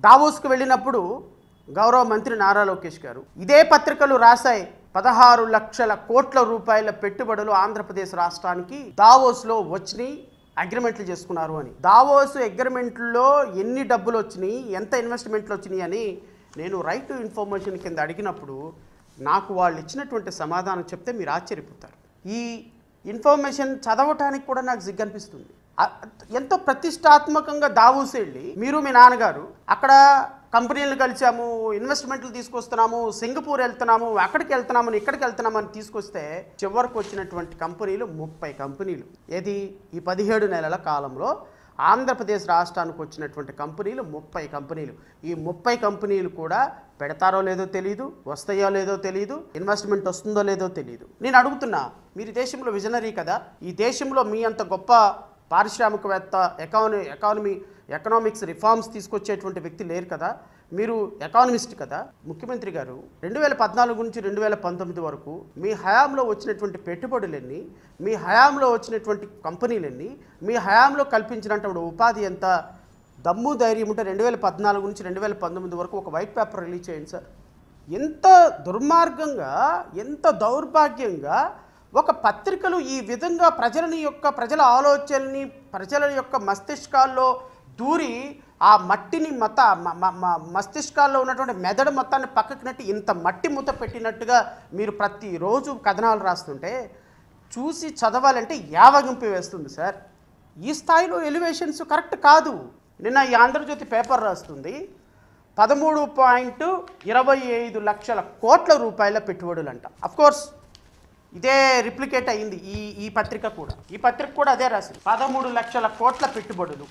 దావోస్కు వెళ్ళినప్పుడు గౌరవ మంత్రి నారా లోకేష్ గారు ఇదే పత్రికలు రాశాయి 16 లక్షల కోట్ల రూపాయల పెట్టుబడులు ఆంధ్రప్రదేశ్ రాష్ట్రానికి దావోస్లో వచ్చినాయి, అగ్రిమెంట్లు చేసుకున్నారు అని. దావోస్ అగ్రిమెంట్లో ఎన్ని డబ్బులు వచ్చినాయి, ఎంత ఇన్వెస్ట్మెంట్లు వచ్చినాయి అని నేను రైట్ టు ఇన్ఫర్మేషన్ కింద అడిగినప్పుడు నాకు వాళ్ళు ఇచ్చినటువంటి సమాధానం చెప్తే మీరు ఆశ్చర్యపోతారు. ఈ ఇన్ఫర్మేషన్ చదవటానికి కూడా నాకు సిగ్గనిపిస్తుంది. ఎంతో ప్రతిష్టాత్మకంగా దావోస్ వెళ్ళి మీరు మీ నాన్నగారు అక్కడ కంపెనీలు కలిసాము, ఇన్వెస్ట్మెంట్లు తీసుకొస్తున్నాము, సింగపూర్ వెళ్తున్నాము, అక్కడికి వెళ్తున్నామని ఇక్కడికి వెళ్తున్నామని తీసుకొస్తే చివరికి వచ్చినటువంటి కంపెనీలు 30 కంపెనీలు. ఏది ఈ 17 నెలల కాలంలో ఆంధ్రప్రదేశ్ రాష్ట్రానికి వచ్చినటువంటి కంపెనీలు 30 కంపెనీలు. ఈ 30 కంపెనీలు కూడా పెడతారో లేదో తెలియదు, వస్తాయో లేదో తెలియదు, ఇన్వెస్ట్మెంట్ వస్తుందో లేదో తెలియదు. నేను అడుగుతున్నా, మీరు దేశంలో విజనరీ కదా, ఈ దేశంలో మీ అంత గొప్ప పారిశ్రామికవేత్త, ఎకనామిక్స్ రిఫార్మ్స్ తీసుకొచ్చేటువంటి వ్యక్తి లేరు కదా, మీరు ఎకానమిస్ట్ కదా. ముఖ్యమంత్రి గారు 2014 నుంచి 2019 వరకు మీ హయాంలో వచ్చినటువంటి పెట్టుబడులన్నీ, మీ హయాంలో వచ్చినటువంటి కంపెనీలన్నీ, మీ హయాంలో కల్పించినటువంటి ఉపాధి ఎంత, దమ్ము ధైర్యం ఉంటే 2014 నుంచి 2019 వరకు ఒక వైట్ పేపర్ రిలీజ్ చేయండి సార్. ఎంత దుర్మార్గంగా, ఎంత దౌర్భాగ్యంగా ఒక పత్రికలు ఈ విధంగా ప్రజల ఆలోచనని, ప్రజల యొక్క మస్తిష్కాల్లో దూరి ఆ మట్టిని మస్తిష్కాల్లో ఉన్నటువంటి మెదడు మొత్తాన్ని పక్కకి నెట్టి ఇంత మట్టి మూత పెట్టినట్టుగా మీరు ప్రతిరోజు కథనాలు రాస్తుంటే చూసి చదవాలంటే యావగింపు వేస్తుంది సార్. ఈ స్థాయిలో ఎలివేషన్స్ కరెక్ట్ కాదు. నిన్న ఈ ఆంధ్రజ్యోతి పేపర్ రాస్తుంది 13.25 లక్షల కోట్ల రూపాయల పెట్టుబడులు అంట. అఫ్కోర్స్ ఇదే రిప్లికేట్ అయింది ఈ పత్రిక కూడా. ఈ పత్రిక కూడా అదే రాసింది 13 లక్షల కోట్ల పెట్టుబడులు.